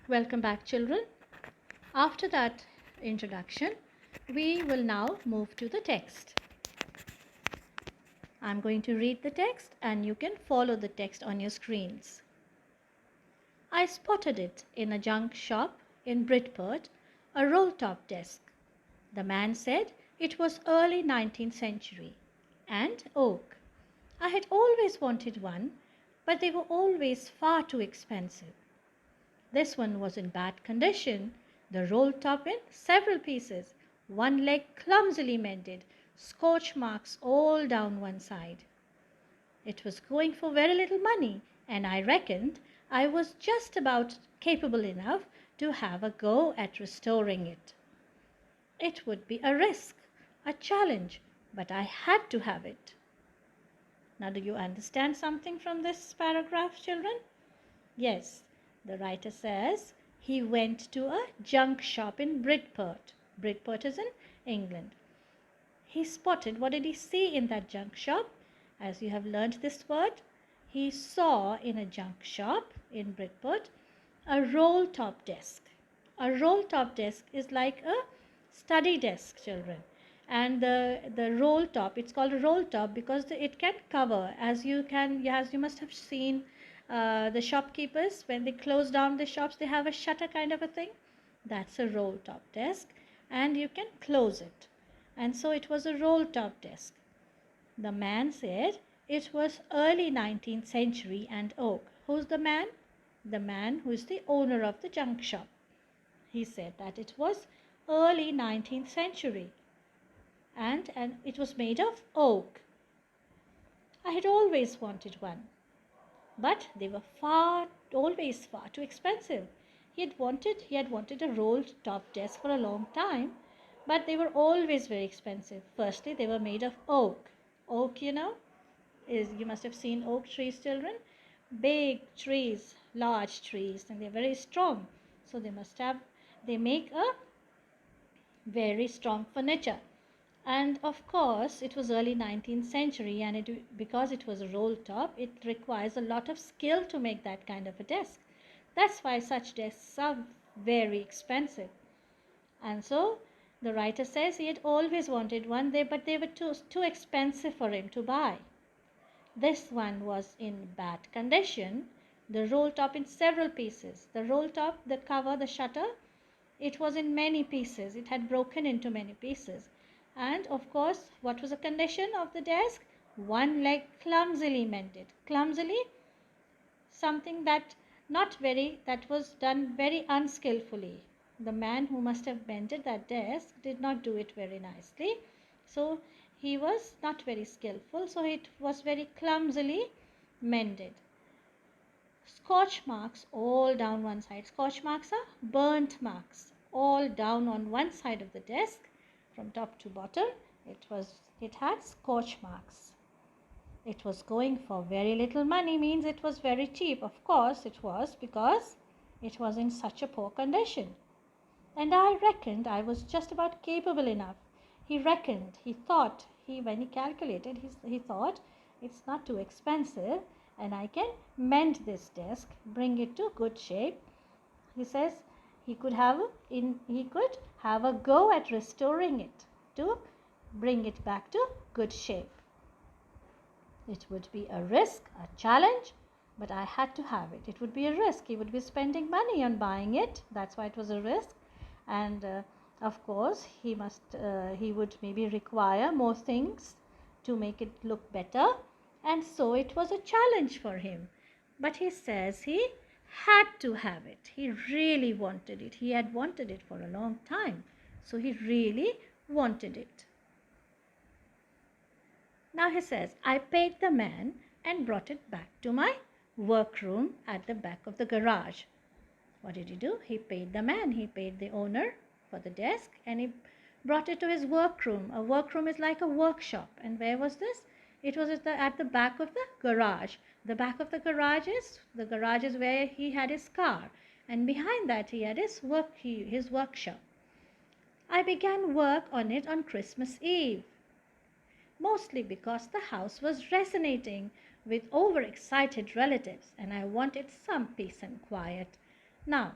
Welcome back, children. After that introduction, we will now move to the text. I'm going to read the text and you can follow the text on your screens. I spotted it in a junk shop in Bridport, a roll-top desk. The man said it was early 19th century and oak. I had always wanted one, but they were always far too expensive. This one was in bad condition, the roll top in several pieces, one leg clumsily mended, scorch marks all down one side. It was going for very little money, and I reckoned I was just about capable enough to have a go at restoring it. It would be a risk, a challenge, but I had to have it. Now, do you understand something from this paragraph, children? Yes, the writer says he went to a junk shop in Bridport. Bridport is in England. He spotted, what did he see in that junk shop? As you have learned this word, he saw in a junk shop in Bridport a roll top desk. A roll top desk is like a study desk, children. And the roll top, it's called a roll top because it can cover, as you must have seen the shopkeepers, when they close down the shops, they have a shutter kind of a thing. That's a roll top desk, and you can close it. And so it was a roll top desk. The man said it was early 19th century and oak. Who's the man? The man who is the owner of the junk shop. He said that it was early 19th century and it was made of oak. I had always wanted one, but they were always far too expensive. He had wanted a rolled top desk for a long time, but they were always very expensive. Firstly, they were made of oak. Oak, you must have seen oak trees, children. Big trees, large trees, and they're very strong. So they make a very strong furniture. And of course, it was early 19th century, and because it was a roll top, it requires a lot of skill to make that kind of a desk. That's why such desks are very expensive. And so the writer says he had always wanted one, but they were too expensive for him to buy. This one was in bad condition, the roll top in several pieces. The roll top, the cover, the shutter, it was in many pieces. It had broken into many pieces. And of course, what was the condition of the desk? One leg clumsily mended. Clumsily, something that was done very unskillfully. The man who must have mended that desk did not do it very nicely. So he was not very skillful. So it was very clumsily mended. Scorch marks all down one side. Scorch marks are burnt marks all down on one side of the desk from top to bottom. It had scorch marks. It was going for very little money, means it was very cheap. Of course it was, because it was in such a poor condition. And I reckoned I was just about capable enough. He thought, when he calculated, he thought it's not too expensive and I can mend this desk, bring it to good shape. He says he could have a go at restoring it to bring it back to good shape. It would be a risk, a challenge, but I had to have it. It would be a risk. He would be spending money on buying it. That's why it was a risk. And of course, he would maybe require more things to make it look better. And so it was a challenge for him. But he says he had to have it. He really wanted it. He had wanted it for a long time. So he really wanted it. Now he says, I paid the man and brought it back to my workroom at the back of the garage. What did he do? He paid the man. He paid the owner for the desk and he brought it to his workroom. A workroom is like a workshop. And where was this? It was at the back of the garage. The back of the garage is where he had his car. And behind that he had his workshop. I began work on it on Christmas Eve, mostly because the house was resonating with overexcited relatives and I wanted some peace and quiet. Now,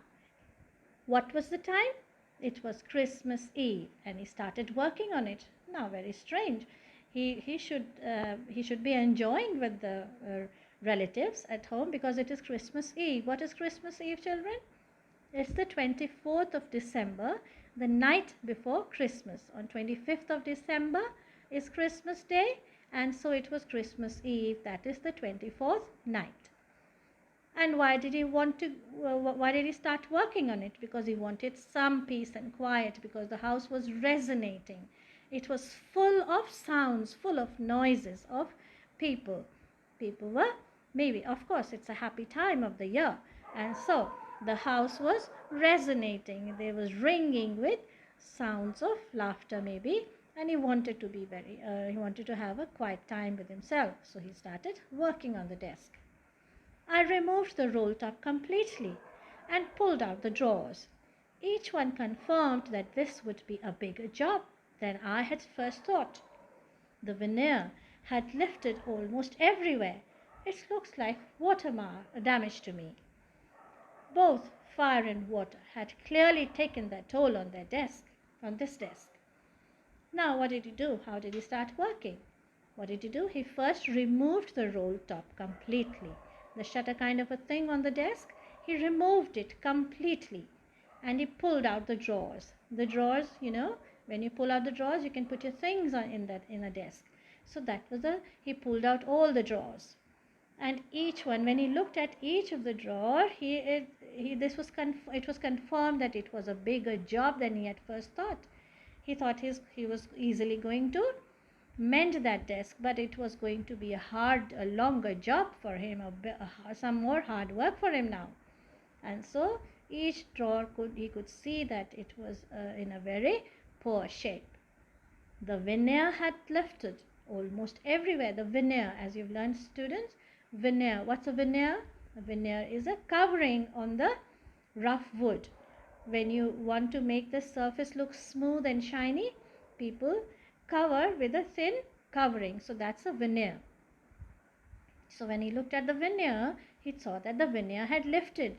What was the time? It was Christmas Eve, and he started working on it. Now, very strange. He should be enjoying with the relatives at home because it is Christmas Eve. What is Christmas Eve, children? It's the 24th of December, the night before Christmas. On 25th of December is Christmas Day, and so it was Christmas Eve, that is the 24th night. And why did he start working on it? Because he wanted some peace and quiet, because the house was resonating. It was full of sounds, full of noises of people. People were, maybe, of course, it's a happy time of the year. And so the house was resonating. There was ringing with sounds of laughter, maybe. And he wanted to have a quiet time with himself. So he started working on the desk. I removed the roll top completely and pulled out the drawers. Each one confirmed that this would be a bigger job than I had first thought. The veneer had lifted almost everywhere. It looks like water damage to me. Both fire and water had clearly taken their toll on this desk. Now what did he do? How did he start working? What did he do? He first removed the roll top completely. The shutter kind of a thing on the desk, he removed it completely, and he pulled out the drawers. The drawers, when you pull out the drawers, you can put your things in a desk. So he pulled out all the drawers, and each one, when he looked at each of the drawer, it was confirmed that it was a bigger job than he had first thought. He thought he was easily going to mend that desk, but it was going to be a longer job for him, some more hard work for him now. And so each drawer he could see that it was in a very poor shape. The veneer had lifted almost everywhere. The veneer, as you've learned, students, veneer. What's a veneer? A veneer is a covering on the rough wood. When you want to make the surface look smooth and shiny, people cover with a thin covering. So that's a veneer. So when he looked at the veneer, he saw that the veneer had lifted.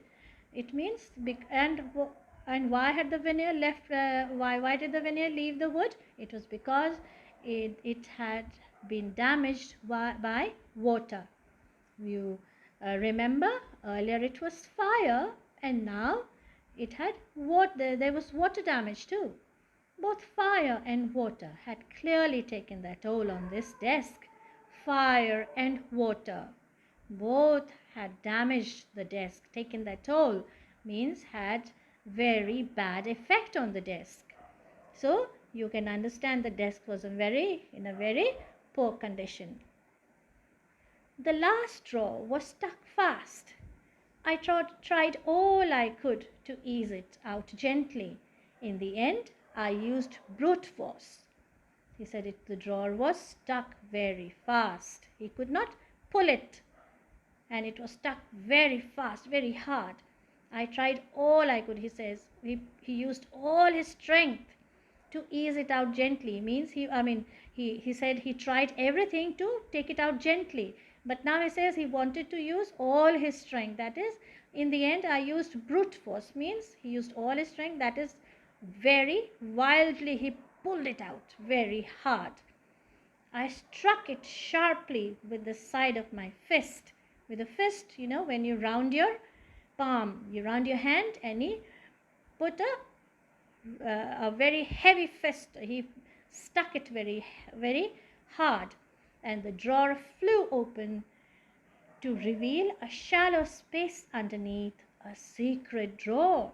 It means, and why had the veneer left? Why did the veneer leave the wood? It was because it had been damaged by water. You remember earlier it was fire, and now it had water. There was water damage too. Both fire and water had clearly taken their toll on this desk. Fire and water both had damaged the desk. Taken their toll means had very bad effect on the desk. So you can understand the desk was in a very poor condition. The last drawer was stuck fast. I tried all I could to ease it out gently. In the end, I used brute force. He said the drawer was stuck very fast. He could not pull it, and it was stuck very fast, very hard. I tried all I could, he says. He used all his strength to ease it out gently. He said he tried everything to take it out gently. But now he says he wanted to use all his strength. That is, in the end, I used brute force. Means he used all his strength. That is, very wildly he pulled it out very hard. I struck it sharply with the side of my fist. With a fist, when you round your palm, you round your hand, and he put a very heavy fist. He stuck it very, very hard, and the drawer flew open to reveal a shallow space underneath, a secret drawer.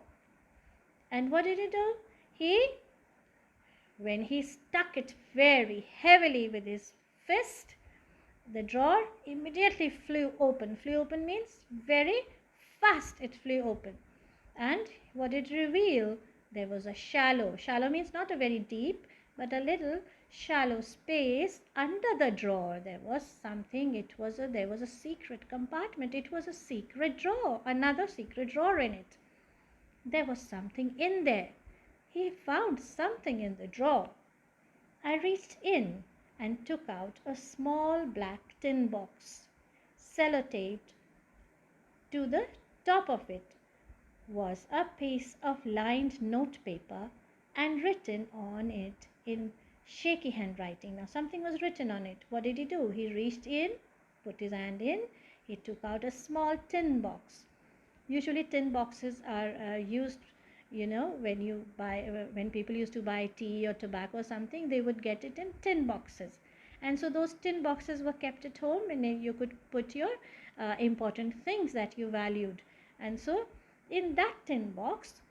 And what did he do? When he stuck it very heavily with his fist, the drawer immediately flew open. Flew open means very fast it flew open. And what it revealed? There was a shallow means not a very deep, but a little shallow space under the drawer. There was something. There was a secret compartment. It was a secret drawer, another secret drawer in it. There was something in there. He found something in the drawer. I reached in and took out a small black tin box, sellotaped to the top of it. was a piece of lined notepaper and written on it in shaky handwriting. Now, something was written on it. What did he do? He reached in, put his hand in, he took out a small tin box. Usually, tin boxes are used, when you buy, when people used to buy tea or tobacco or something, they would get it in tin boxes. And so those tin boxes were kept at home, and you could put your important things that you valued. And so in that tin box,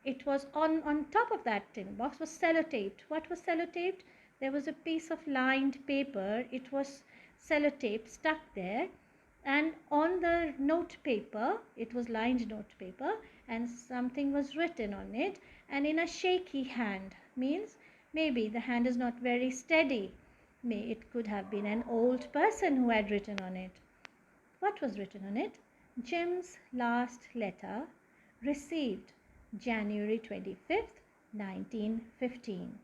it was on top of that tin box was sellotaped. What was sellotaped? There was a piece of lined paper. It was sellotape stuck there, and on the note paper, it was lined note paper, and something was written on it, and in a shaky hand, means maybe the hand is not very steady. It could have been an old person who had written on it. What was written on it? Jim's last letter, received January 25th, 1915.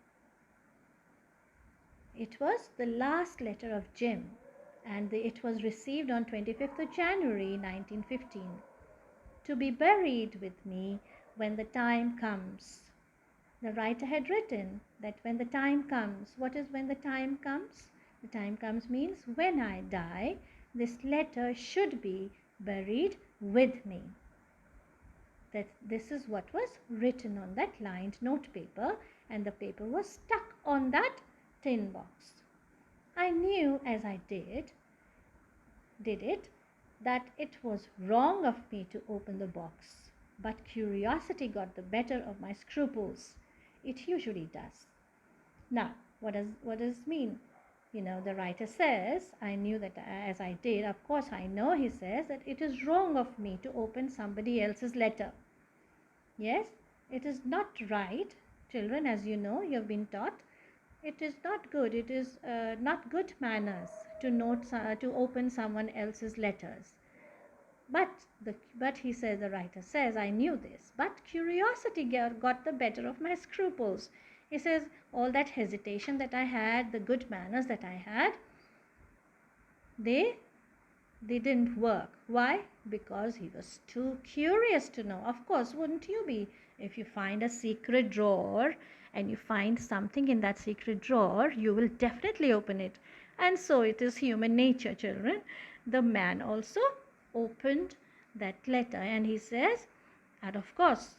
It was the last letter of Jim, and it was received on 25th of January 1915. To be buried with me when the time comes. The writer had written that when the time comes. What is when the time comes? The time comes means when I die, this letter should be buried with me. That this is what was written on that lined note paper, and the paper was stuck on that tin box. I knew as I did it, that it was wrong of me to open the box, but curiosity got the better of my scruples. It usually does. Now, what does this mean? The writer says, I knew that as I did, of course I know he says that it is wrong of me to open somebody else's letter. Yes, it is not right. Children, as you know, you have been taught, it is not good. It is not good manners to open someone else's letters. But he says, the writer says, I knew this, but curiosity got the better of my scruples. He says, all that hesitation that I had, the good manners that I had, they didn't work. Why? Because he was too curious to know. Of course, wouldn't you be? If you find a secret drawer and you find something in that secret drawer, you will definitely open it. And so it is human nature, children. The man also opened that letter, and he says, and of course,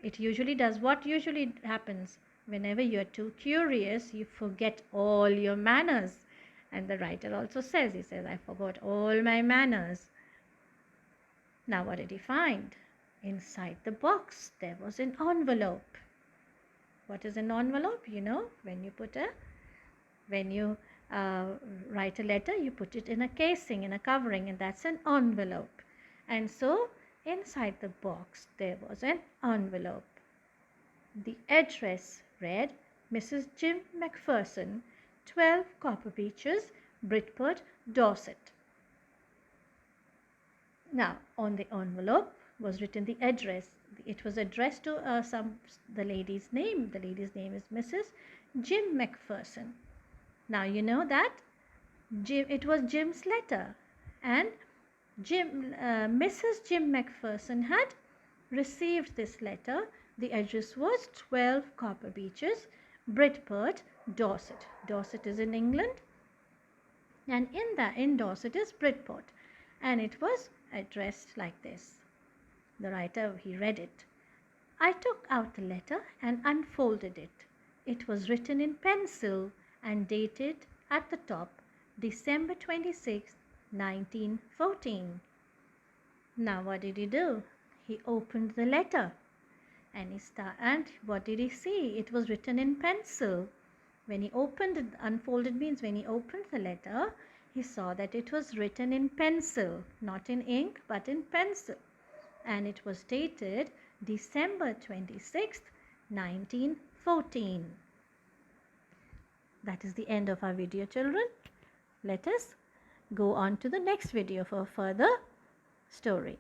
it usually does. What usually happens? Whenever you are too curious, you forget all your manners. And the writer also says, he says, I forgot all my manners. Now what did he find? Inside the box, there was an envelope. What is an envelope? When you write a letter, you put it in a casing, in a covering, and that's an envelope. And so inside the box, there was an envelope. The address read, Mrs. Jim Macpherson, 12 Copper Beeches, Bridport, Dorset. Now, on the envelope was written the address. It was addressed to the lady's name. The lady's name is Mrs. Jim Macpherson. Now, you know that it was Jim's letter, and Mrs. Jim Macpherson had received this letter. The address was 12 Copper Beeches, Bridport, Dorset. Dorset is in England, and in Dorset is Bridport, and it was addressed like this. The writer, he read it. I took out the letter and unfolded it. It was written in pencil and dated at the top December 26, 1914. Now what did he do? He opened the letter, and what did he see? It was written in pencil. When he opened it, unfolded means when he opened the letter, he saw that it was written in pencil, not in ink, but in pencil. And it was dated December 26th, 1914. That is the end of our video, children. Let us go on to the next video for further story.